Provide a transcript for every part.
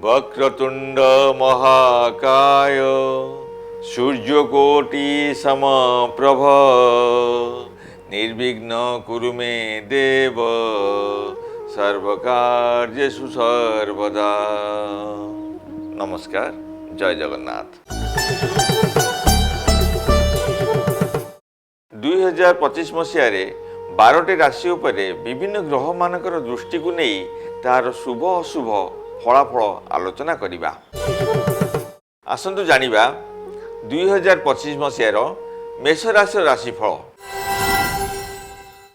वक्रतुंड महाकाय सूर्यकोटि समप्रभ निर्विघ्न कुरु मे देव सर्वकार्येषु सर्वदा। नमस्कार, जय जगन्नाथ। 2025 मसीह 12टी राशि उपरे विभिन्न ग्रह मानकर दृष्टि को नहीं तार शुभ अशुभ फलाफल आलोचना करिबा। आसंतु जानिबा 2025 मसीहार मेष राशि राशिफल।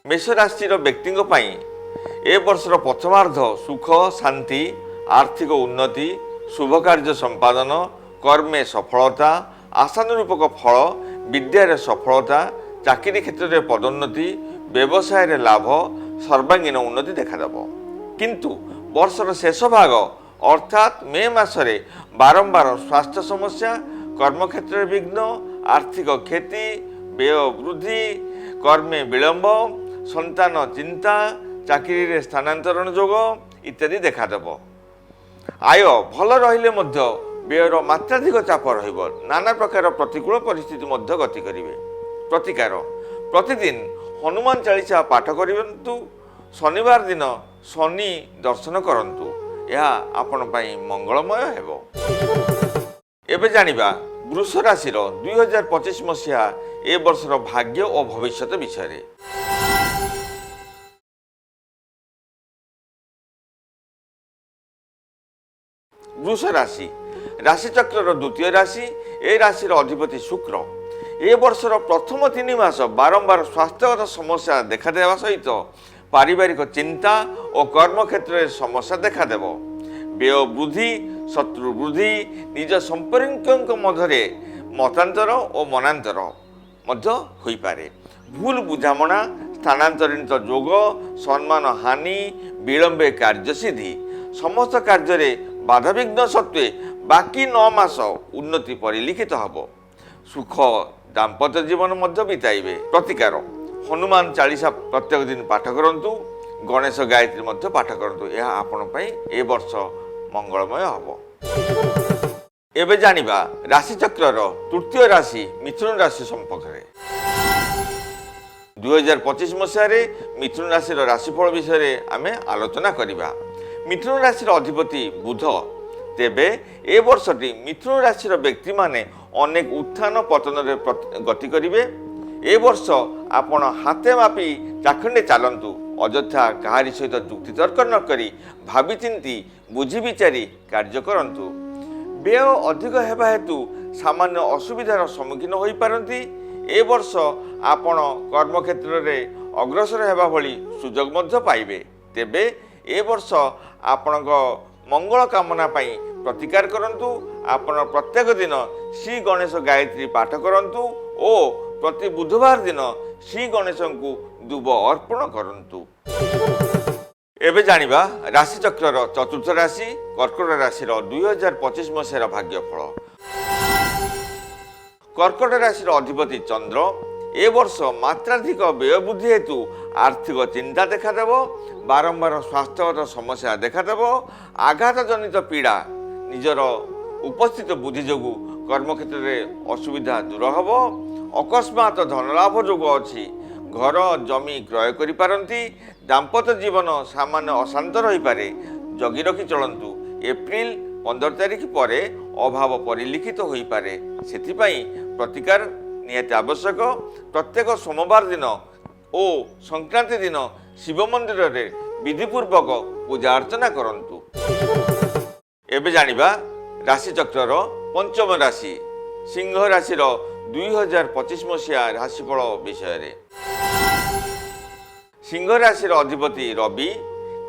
मेष राशि व्यक्तिों पाई ए वर्षर प्रथमार्ध सुख शांति आर्थिक उन्नति शुभ कार्य संपादन कर्मे सफलता आशानुरूपक फल विद्यार सफलता चाकरी क्षेत्र में पदोन्नति व्यवसाय लाभ सर्वांगीन उन्नति देखादेव। किंतु वर्षर शेष भाग अर्थात मे मासरे बारंबार स्वास्थ्य समस्या कर्मक्षेत्र विघ्न आर्थिक क्षति व्यय वृद्धि कर्मे विलंब संतान चिंता चाकरी रे स्थानांतरण जोग इत्यादि देखादेव। आय भल रहिले मध्य व्ययर मात्राधिक चाप रहिब। नाना प्रकार प्रतिकूल परिस्थिति मध्य गति करिवे। प्रतिकार प्रतिदिन हनुमान चालीसा पाठ करंतु। शनिवार दिन शनि दर्शन करंतु। यह आपण पाई मंगलमय हेबो। एबे जानिबा वृष राशि 2025 मसीहा ए वर्षर भाग्य और भविष्य विषय। वृष राशि राशिचक्र द्वितीय राशि। ए राशि अधिपति शुक्र। ए वर्षर प्रथम 3 मास बारंबार स्वास्थ्यगत समस्या देखादेवा सहित पारिवारिक चिंता और कर्मक्षेत्र में समस्या देखादेव। व्यय वृद्धि शत्रु वृद्धि निज संपर्क मध्य मतांतर और मनांतर मध्य होई पारे। भूल बुझामणा स्थानांतरित जोग सम्मान हानि विलंबे कार्यसिद्धि समस्त कार्य बाधाविघ्न सत्वे बाकी 9 मास उन्नति परिलिखित हब। सुख दाम्पत्य जीवन मध्य बिताइबे। प्रतिकार हनुमान चालीसा प्रत्येक दिन पाठ करंतु। गणेश गायत्री मध्य पाठ करंतु। यह आपण पई ए वर्ष मंगलमय हब। एबे जानिबा राशिचक्र तृतीय राशि मिथुन राशि संपर्क। 2025 मसीह मिथुन राशि राशिफल विषय आमे आलोचना करिबा। मिथुन राशि अधिपति बुध। तेबे ए वर्षटी मिथुन राशि व्यक्ति माने अनेक उत्थान पतन गति करिवे। ए वर्ष आपण हाथे मापी चाखंडे चलतु। अଯଥା कहारी सहित जुक्ति तर्क न करी भावी चिंती बुझी विचारी कार्य करंतु। व्यय अधिक हेबा हेतु सामान्य असुविधार सम्मुखीन होई पारंती। ए वर्ष आपण कर्मक्षेत्र में अग्रसर हेबा भली सुजोग मध्य पाइबे। तेबे ए वर्ष आपणक मंगल कामना पाई प्रतिकार करंतु। आपण प्रत्येक दिन श्री गणेश गायत्री पाठ करंतु और प्रति बुधवार दिन श्री गणेश को दुब अर्पण करंतु। एबे जानिबा राशिचक्र चतुर्थ राशि कर्कट राशि 2025 मसीहार भाग्यफल। कर्कट राशि अधिपति चंद्र। ए वर्ष मात्राधिक व्यय वृद्धि हेतु आर्थिक चिंता देखादेव। बारंबार स्वास्थ्यगत समस्या देखादेव। आघात जनित पीड़ा निजर उपस्थित बुद्धि जोगु कर्मक्षेत्र में असुविधा दूर हब। अकस्मात धनलाभ जोग अच्छी। घर जमी क्रय करि पारंती। दाम्पत्य जीवन सामान्य अशांत रही पारे। जगी रखी चलंतु। एप्रिल 15 तारिख पर अभाव परिलिखित होई पारे। सेथिपाई प्रतिकार निहाती आवश्यक। प्रत्येक सोमवार दिन और संक्रांति दिन शिव मंदिर रे विधिपूर्वक पूजा अर्चना करंतु। एबे जानिबा राशिचक्र पंचम राशि सिंह राशि 2025 मसीहा राशिफल विषय। सिंह राशि अधिपति रवि।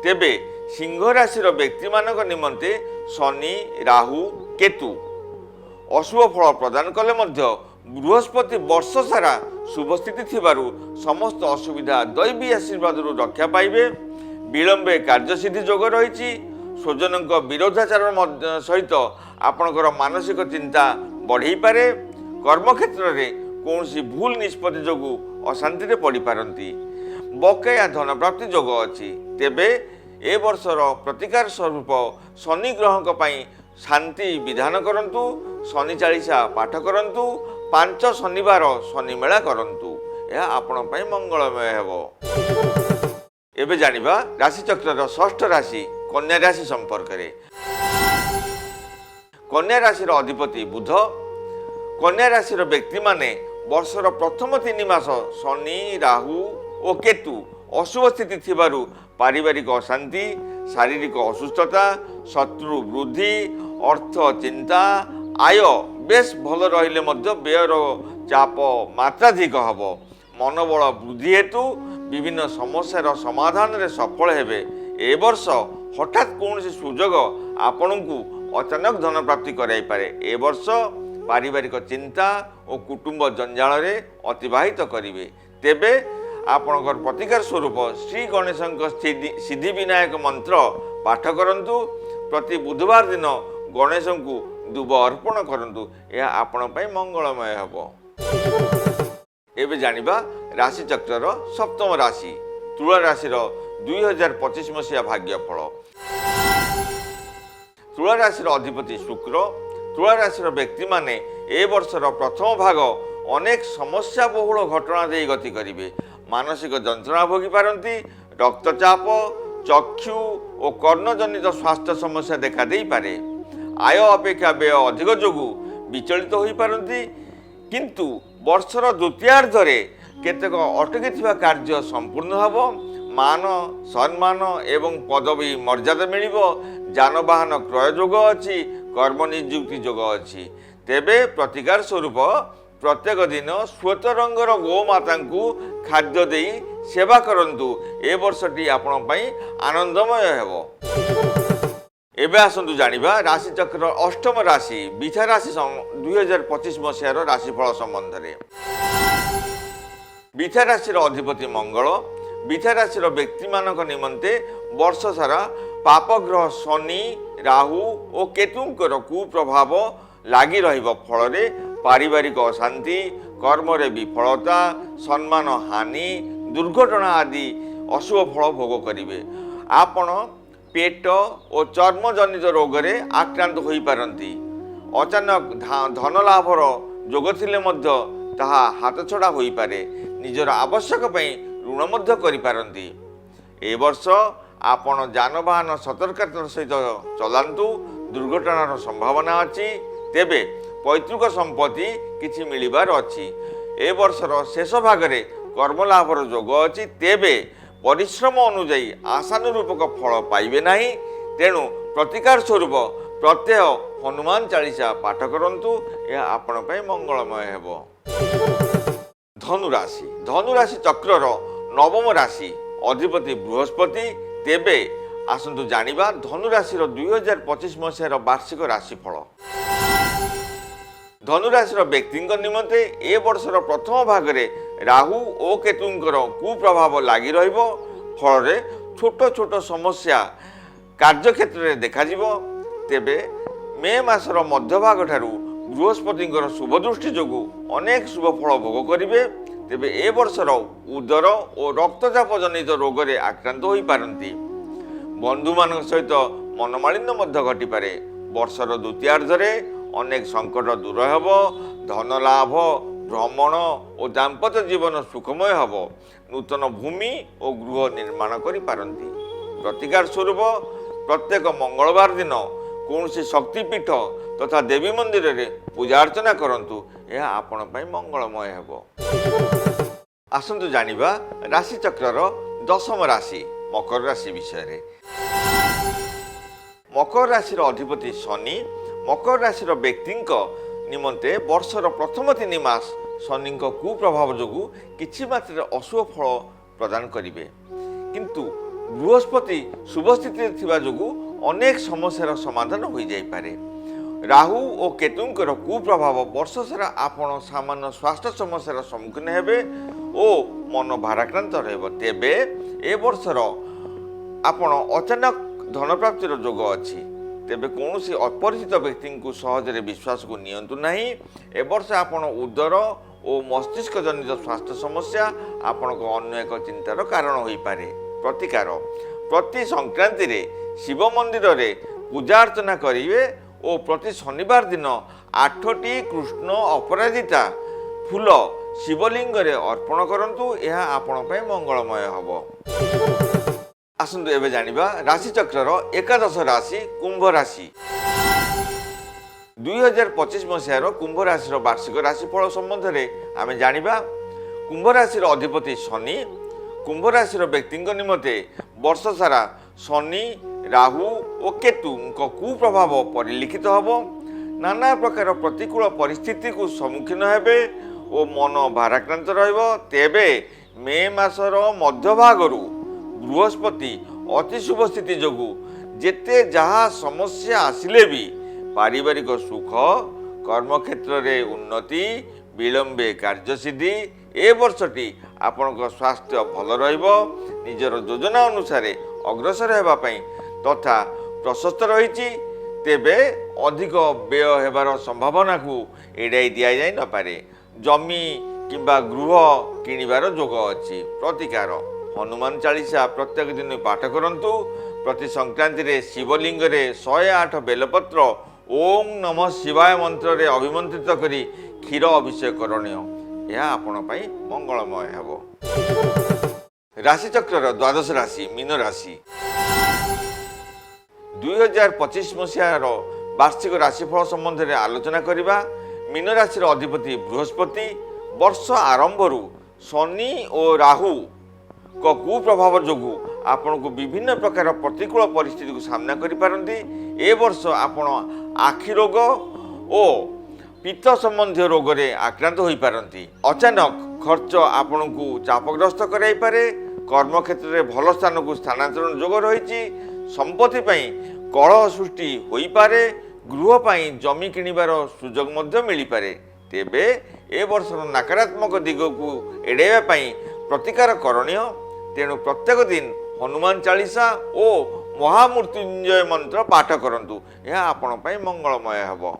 तेबे सिंह राशि व्यक्ति मानक निमंते शनि राहु केतु अशुभ फल प्रदान कले मध्य बृहस्पति वर्ष सारा शुभ स्थिति थिबारु समस्त असुविधा दैवी आशीर्वाद रक्षा पाइबे। विलंबे कार्यसिद्धि जोग रही। स्वजनक विरोधाचारण सहित आपणकर मानसिक चिंता बढ़ई पारे। कर्मक्षेत्र में कौन भूल निष्पत्ति जोगु अशांति पड़ पारती। बकेया धन प्राप्ति जोग अच्छी। तेबे ए वर्षर प्रतिकार स्वरूप शनि ग्रह शांति विधान करंतु, शनि चालीसा पाठ करंतु, 5 शनिवार शनि मेला करंतु, यह आपण पई मंगलमय हेबो। एबे जानिबा राशि चक्रर षष्ठ राशि कन्या राशि संपर्क रे। कन्या राशिर अधिपति बुध। कन्या राशिर व्यक्ति माने वर्षर प्रथम 3 मास शनि राहु और केतु अशुभ स्थिति थिबारु पारिवारिक अशांति, शारीरिक असुस्थता, शत्रु वृद्धि, अर्थ चिंता, आय बेस भल रहिले मध्य व्ययर चाप मात्राधिक हब। मनोबल वृद्धि हेतु विभिन्न समस्यार समाधान रे सफल हेबे। ए वर्ष हठात कौन सुजोग आपण को अचानक धन प्राप्ति कराई पारे। ए वर्ष पारिवारिक चिंता और कुटुंब जंजाल रे अतिबाहित करिवे। तेबे आपणकर प्रतिकार स्वरूप श्री गणेश सिद्धि विनायक मंत्र पाठ करंतु। प्रति बुधवार दिन गणेश को दुब अर्पण करंतु, यह आपण पई मंगलमय हेबो। एबे जानिबा राशि चक्रर सप्तम राशि तुला राशिर 2025 मसीहा भाग्यफल। तुला राशिर अधिपति शुक्र। तुला राशिर व्यक्ति माने ए वर्षर प्रथम भाग अनेक समस्या बहुल घटना दे गति करिवे। मानसिक जंत्रणा भोगी पारंती। रक्तचाप, चक्षु और कर्णजनित स्वास्थ्य समस्या देखा दे पारे। आय अपेक्षा व्यय अधिक जोगु विचलित होई पारंती, किंतु वर्षर द्वितीयार्धरे केतेक अटकी थिबा कार्य संपूर्ण हबो। मान सम्मान एवं पदवी मर्यादा मिलिबो। जानवाहन क्रय जोग अछि, कर्म नियुक्ति जोग अछि। तेबे प्रतिकार स्वरूप प्रत्येक दिन श्वेत रंगर गोमाता को खाद्य दे सेवा करंतु। ए वर्षटी आपण पई आनंदमय हेबो। एबे आसंतु जानिबा राशि चक्र अष्टम राशि बिछा राशि 2025 मसीहार राशिफल संबंध रे। बिछा राशिर अधिपति मंगल। बिछा राशिर व्यक्ति मानक निमंते वर्ष सारा पाप ग्रह शनि राहु और केतुंकर कुप्रभाव लागी रहिबो। फल पारिवारिक अशांति, कर्म रे विफलता, सम्मान हानि, दुर्घटना आदि अशुभ फल भोग करिवे। आपण पेट और चर्म जनित रोग रे आक्रांत होई पारंती। अचानक धन लाभर जोग थिले मध्य ताहा हाथ छड़ा होई पारे। निजर आवश्यक पई ऋण मध्य करि पारंती। ए वर्ष आपण जानवाहन सतर्कतार सहित चलांतु। दुर्घटनार संभावना अछि। तेबे पैतृक संपत्ति किछि मिलिबार अछि। ए वर्षर शेष भागरे कर्मलाभर जोग अछि। तेबे परिश्रम अनुଯାयी आशानुरूपक फल पाइबे नाही। तेणु प्रतिकार स्वरूप प्रत्यय हनुमान चालीसा पाठ करंतु, यह आपण पई मंगलमय हेबो। धनुराशि। धनुराशि चक्रर नवम राशि अधिपति बृहस्पति। तेबे आसंतु जानिबा धनुराशिर 2025 मसीहार वार्षिक राशिफल। धनुराशिर व्यक्ति निमंते ए वर्षर प्रथम भागरे राहु और केतुंकर कुप्रभाव लागी रहिबो। फल छोट छोट समस्या कार्यक्षेत्र में देखा जिवो। तेबे मे मासर मध्यभाग ठारू बृहस्पतिंकर शुभ दृष्टि जोगु अनेक शुभ फल भोग करिवे। तेबे ए वर्षर उदर और रक्तचाप जनित रोग रे आक्रांत होई पारंती। बंधु मान सहित मनमालिन्य मध्य घटी पारे। वर्षर द्वितीयार्धरे अनेक संकट दूर हेब। धन लाभ, भ्रमण और दाम्पत्य जीवन सुखमय हेब। नूतन भूमि और गृह निर्माण करि पारंती। प्रतिकार स्वरूप प्रत्येक मंगलवार दिन कौन शक्तिपीठ तथा देवी मंदिर रे पूजा अर्चना करंतु, यह आपण पई मंगलमय हेब। आसंतु जानिबा राशि चक्रर दशम राशि मकर राशि विषय रे। मकर राशिर अधिपति शनि। मकर राशिर व्यक्ति निमंते वर्षर प्रथम 3 मास शनि कुप्रभाव जोगु किछि मात्रा अशुभ फल प्रदान करिवे। किंतु बृहस्पति शुभ स्थिति थिबा जोगु अनेक समस्यार समाधान हो जाई पारे। राहु और केतुंकर कुप्रभाव वर्ष सारा आपण सामान्य स्वास्थ्य समस्यार सम्मुखीन हेबे और मन भाराक्रांत रहबो। तेबे ए वर्षर आपण अचानक धन प्राप्तिर जोग अछि। तेबे कौन अपरिचित व्यक्ति को सहजरे विश्वास को नियंतु नहीं। ए वर्ष आपण उदर और मस्तिष्क जनित स्वास्थ्य समस्या आपण को अन्य एक चिंतार कारण हो पारे। प्रतिकार प्रति संक्रांति रे शिव मंदिर रे पूजा अर्चना करिवे और प्रति शनिवार दिन 8टी कृष्ण अपराजिता फूल शिवलिंग रे अर्पण करंतु यह आपण पय मंगलमय हबो। आसंतु एबे जानिबा राशि चक्रर एकादश राशि कुंभ राशि। 2025 मसीहार कुंभ राशि वार्षिक राशिफल संबंध में आम जानिबा। कुंभ राशि अधिपति शनि कुंभ राशि व्यक्ति निमते वर्ष सारा शनि राहु और केतु कुप्रभाव परिलिखित हब। नाना प्रकार प्रतिकूल परिस्थिति को सम्मुखीन हेबे और मन भाराक्रांत रहिबो। तेबे मे मासर मध्यभागरु बृहस्पति अति शुभ स्थिति जोगु जेते जहा समस्या आसिले भी पारिवारिक सुख कर्म क्षेत्र रे उन्नति विलंबे कार्यसिद्धि ए वर्षटी आपनक स्वास्थ्य भल रहिबो। निजर योजना अनुसार अग्रसर हेबा पई तथा प्रशस्त रहिछि। तेबे अधिक व्यय हेबार संभावना को एड़ाई दिया जाय न पारे। जमी किंबा गृह किनिबार जोग अछि। प्रतिकार हनुमान चालीसा प्रत्येक दिन पाठ करंतु। प्रति संक्रांति रे शिवलिंग रे 108 बेलपत्र ओम नमः शिवाय मंत्र रे अभिमंत्रित करी क्षीर अभिषेक करणीय। यह आपण पई मंगलमय हेबो। राशि चक्रर द्वादश राशि मीन राशि। 2025 मसीहार वार्षिक राशिफल संबंध में आलोचना करिबा। मीन राशि अधिपति बृहस्पति वर्ष आरंभरू शनि और राहु को कुप्रभाव जोगु आपण को विभिन्न प्रकार प्रतिकूल परिस्थिति को सामना करि पारंती। ए वर्ष आपण आखि रोग और पित्त संबंधी रोग रे आक्रांत होई पारंती। अचानक खर्च आपण को चापग्रस्त कराई पारे। कर्म क्षेत्र में भल स्थान को स्थानांतरण जोग रही। संपत्ति पई कलह सृष्टि होई पारे। गृह पई जमी किनिबार सुजोग मध्य मिली पारे। तेबे ए वर्ष नकारात्मक दिग को एड़ाइबा पई प्रतिकार करणीय। तेणु प्रत्येक दिन हनुमान चालीसा और महामृत्युंजय मंत्र पाठ करंतु। यह आपण पई मंगलमय हेबो।